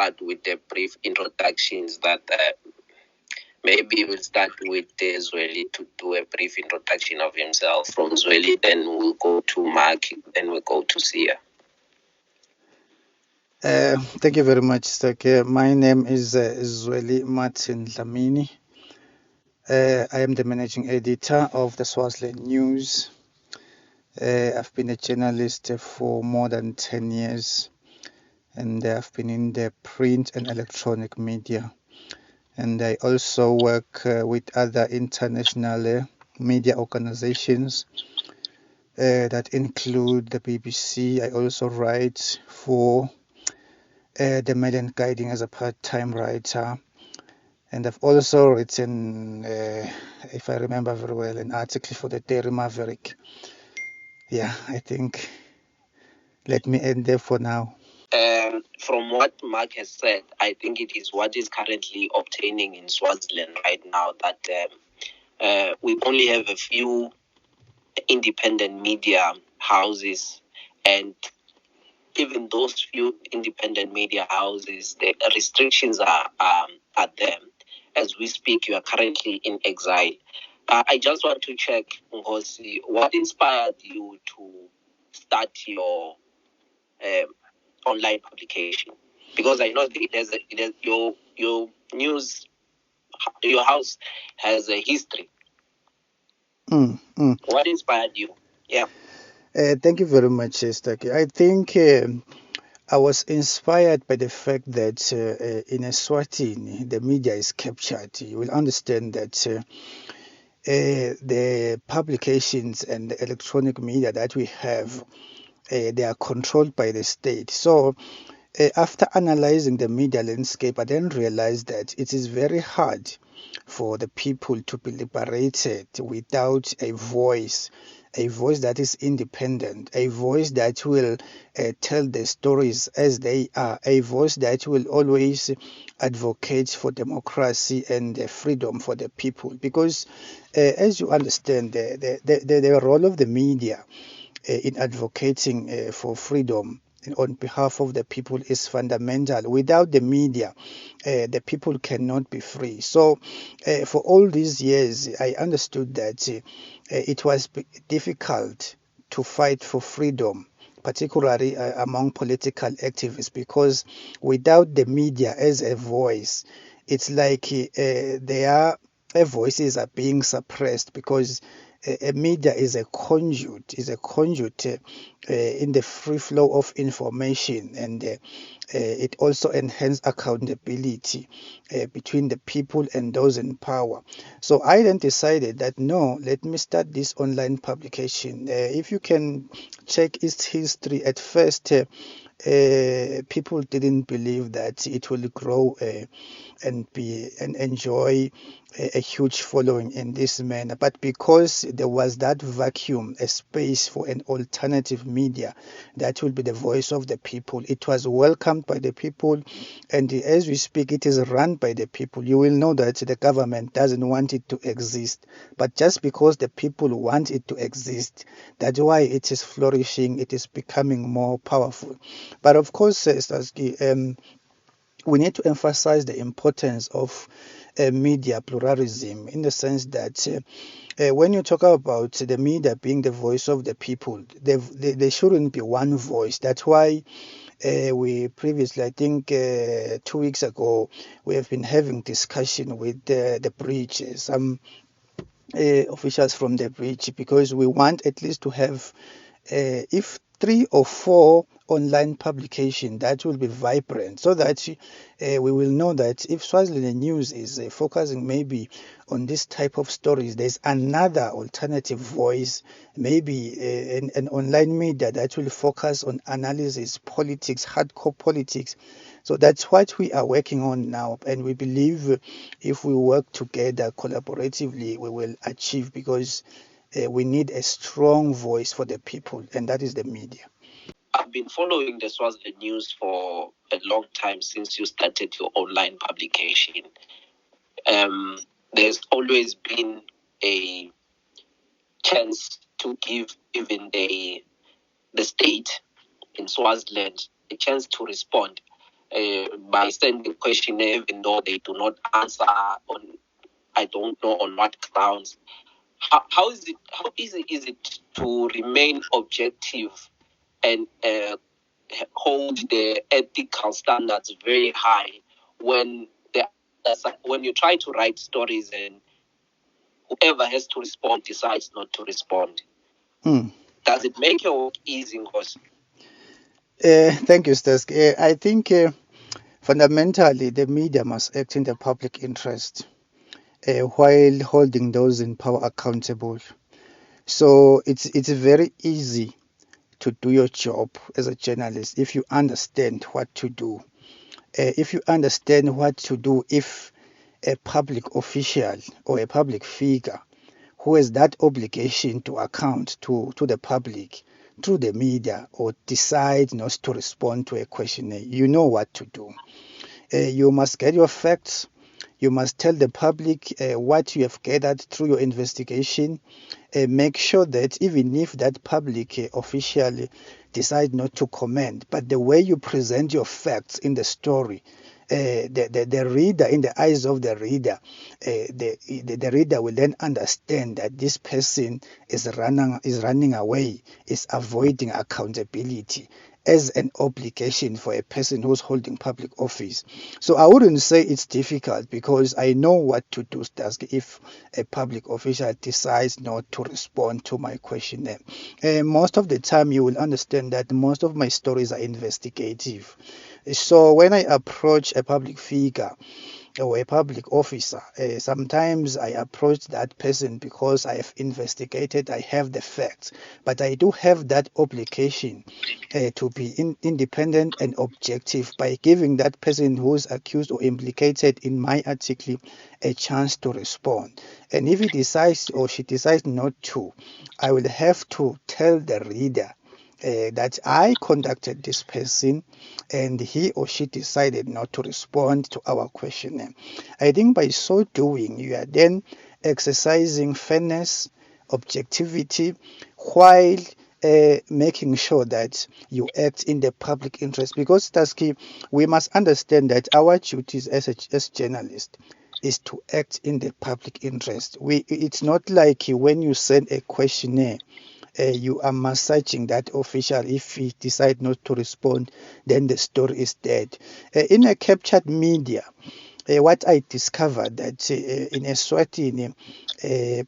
start with the brief introductions that maybe we'll start with Zweli to do a brief introduction of himself. From Zweli, then we'll go to Mark, then we'll go to Sia. Thank you very much, Stake. My name is Zweli Martin Lamini. I am the managing editor of the Swaziland News. I've been a journalist for more than 10 years, and I've been in the print and electronic media. And I also work with other international media organizations that include the BBC. I also write for the Mail Guiding as a part-time writer. And I've also written, if I remember very well, an article for the Daily Maverick. Yeah, I think let me end there for now. From what Mark has said, I think it is what is currently obtaining in Swaziland right now that we only have a few independent media houses, and even those few independent media houses, the restrictions are there. As we speak, you are currently in exile. I just want to check, Ngozi, what inspired you to start your online publication? Because I know your news, your house has a history. What inspired you? Yeah. Thank you very much, Staki. I think I was inspired by the fact that in Eswatini, the media is captured. You will understand that the publications and the electronic media that we have, they are controlled by the state. So after analyzing the media landscape, I then realized that it is very hard for the people to be liberated without a voice that is independent, a voice that will tell the stories as they are, a voice that will always advocate for democracy and freedom for the people. Because as you understand, the role of the media in advocating for freedom on behalf of the people is fundamental. Without the media, the people cannot be free. So for all these years, I understood that it was difficult to fight for freedom, particularly among political activists, because without the media as a voice, it's like their voices are being suppressed, because a media is a conduit, in the free flow of information, and it also enhances accountability between the people and those in power. So I then decided that no, let me start this online publication. If you can check its history, at first people didn't believe that it will grow and enjoy a huge following in this manner. But because there was that vacuum, a space for an alternative media that will be the voice of the people, it was welcomed by the people. And as we speak, it is run by the people. You will know that the government doesn't want it to exist. But just because the people want it to exist, that's why it is flourishing, it is becoming more powerful. But of course, Starsky, we need to emphasize the importance of media pluralism, in the sense that when you talk about the media being the voice of the people, there shouldn't be one voice. That's why we previously, I think 2 weeks ago, we have been having discussion with the bridge, some officials from the bridge, because we want at least to have, if 3 or 4 online publication that will be vibrant, so that we will know that if Swaziland News is focusing maybe on this type of stories, there's another alternative voice, maybe an online media that will focus on analysis, politics, hardcore politics. So that's what we are working on now, and we believe if we work together collaboratively, we will achieve, because we need a strong voice for the people, and that is the media. I've been following the Swaziland News for a long time, since you started your online publication. There's always been a chance to give even the state in Swaziland a chance to respond. by sending questionnaire even though they do not answer on, I don't know on what grounds. How easy is it to remain objective and hold the ethical standards very high when when you try to write stories and whoever has to respond decides not to respond? Does it make your work easy, Nkosi? Thank you, Stask. I think fundamentally the media must act in the public interest while holding those in power accountable. So it's very easy to do your job as a journalist if you understand what to do. If you understand what to do if a public official or a public figure who has that obligation to account to the public through the media or decide not to respond to a questionnaire, you know what to do. You must get your facts. You must tell the public what you have gathered through your investigation. Make sure that even if that public official decide not to comment, but the way you present your facts in the story, the reader, in the eyes of the reader, the reader will then understand that this person is running away, is avoiding accountability as an obligation for a person who's holding public office. So I wouldn't say it's difficult because I know what to do if a public official decides not to respond to my questionnaire. Most of the time you will understand that most of my stories are investigative. So when I approach a public figure or a public officer, sometimes I approach that person because I have investigated, I have the facts, but I do have that obligation to be independent and objective by giving that person who is accused or implicated in my article a chance to respond. And if he decides or she decides not to, I will have to tell the reader that I contacted this person and he or she decided not to respond to our questionnaire. I think by so doing, you are then exercising fairness, objectivity, while making sure that you act in the public interest. Because, Tasky, we must understand that our duties as journalists is to act in the public interest. It's not like when you send a questionnaire, you are massaging that official. If he decides not to respond, then the story is dead. In a captured media, what I discovered that in Eswatini,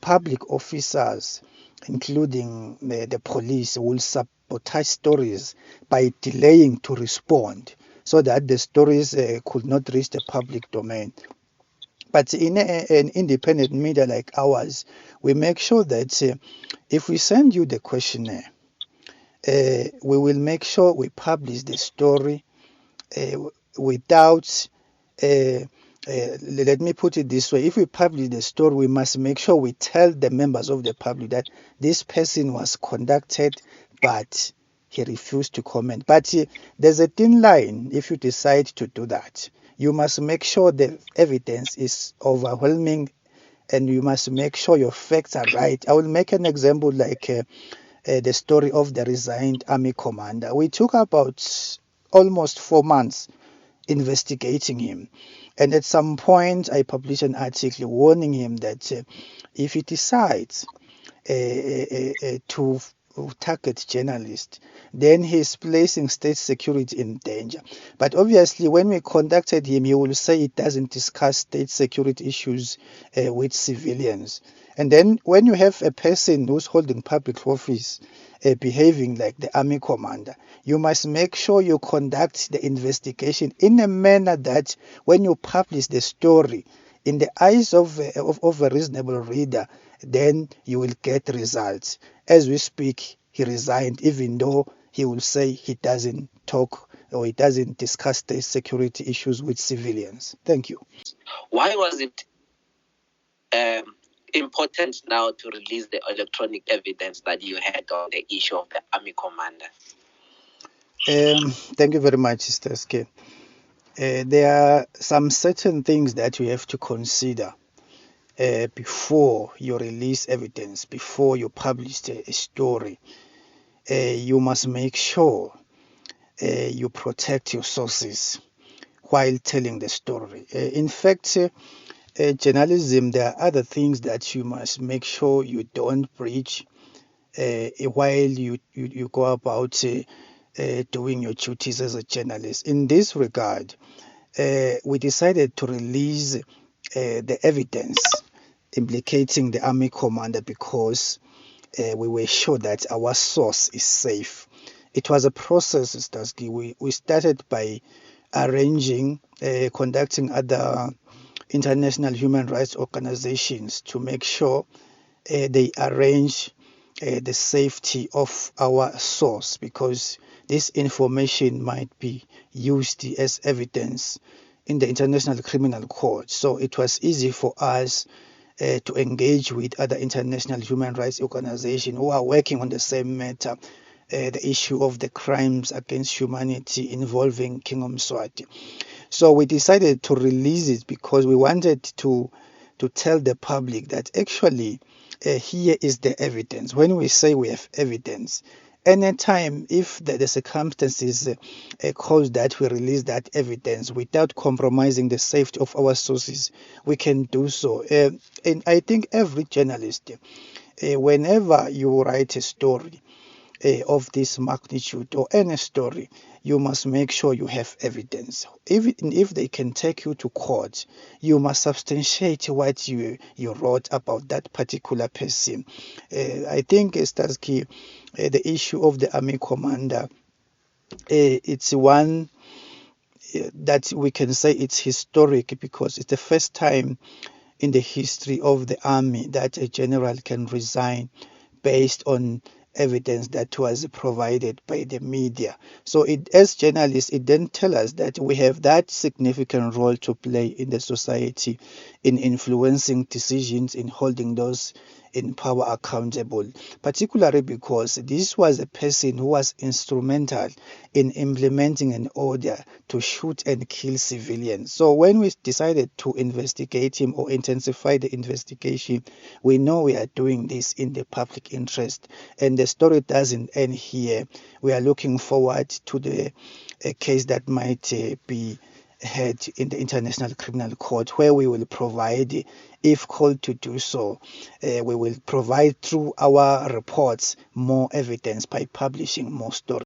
public officers, including the police, will sabotage stories by delaying to respond so that the stories could not reach the public domain. But in an independent media like ours, we make sure that if we send you the questionnaire, we will make sure we publish the story without, let me put it this way, if we publish the story, we must make sure we tell the members of the public that this person was conducted, but he refused to comment. But there's a thin line if you decide to do that. You must make sure the evidence is overwhelming and you must make sure your facts are right. I will make an example like the story of the resigned army commander. We took about almost 4 months investigating him. And at some point, I published an article warning him that if he decides to target journalists, then he's placing state security in danger. But obviously, when we contacted him, he will say it doesn't discuss state security issues with civilians. And then when you have a person who's holding public office behaving like the army commander, you must make sure you conduct the investigation in a manner that when you publish the story, in the eyes of a reasonable reader, then you will get results. As we speak, he resigned, even though he will say he doesn't talk or he doesn't discuss state security issues with civilians. Thank you. Why was it important now to release the electronic evidence that you had on the issue of the army commander? Thank you very much, Sister SK. There are some certain things that you have to consider before you release evidence, before you publish a story. You must make sure you protect your sources. while telling the story. In fact, journalism, there are other things that you must make sure you don't breach while you go about doing your duties as a journalist. In this regard, we decided to release the evidence implicating the army commander because we were sure that our source is safe. It was a process, Starsky. We started by arranging, conducting other international human rights organizations to make sure they arrange the safety of our source because this information might be used as evidence in the International Criminal Court. So it was easy for us to engage with other international human rights organizations who are working on the same matter, the issue of the crimes against humanity involving King Mswati. So we decided to release it because we wanted to tell the public that actually here is the evidence. When we say we have evidence, anytime if the circumstances cause that we release that evidence without compromising the safety of our sources, we can do so. And I think every journalist, whenever you write a story, of this magnitude or any story, you must make sure you have evidence. Even if they can take you to court, you must substantiate what you wrote about that particular person. I think, Starsky, the issue of the army commander, it's one that we can say it's historic because it's the first time in the history of the army that a general can resign based on evidence that was provided by the media. So as journalists, it then tells us that we have that significant role to play in the society in influencing decisions, in holding those in power accountable, particularly because this was a person who was instrumental in implementing an order to shoot and kill civilians. So when we decided to investigate him or intensify the investigation, we know we are doing this in the public interest. And the story doesn't end here. We are looking forward to the case that might be heard in the International Criminal Court, where we will provide, if called to do so, we will provide through our reports more evidence by publishing more stories.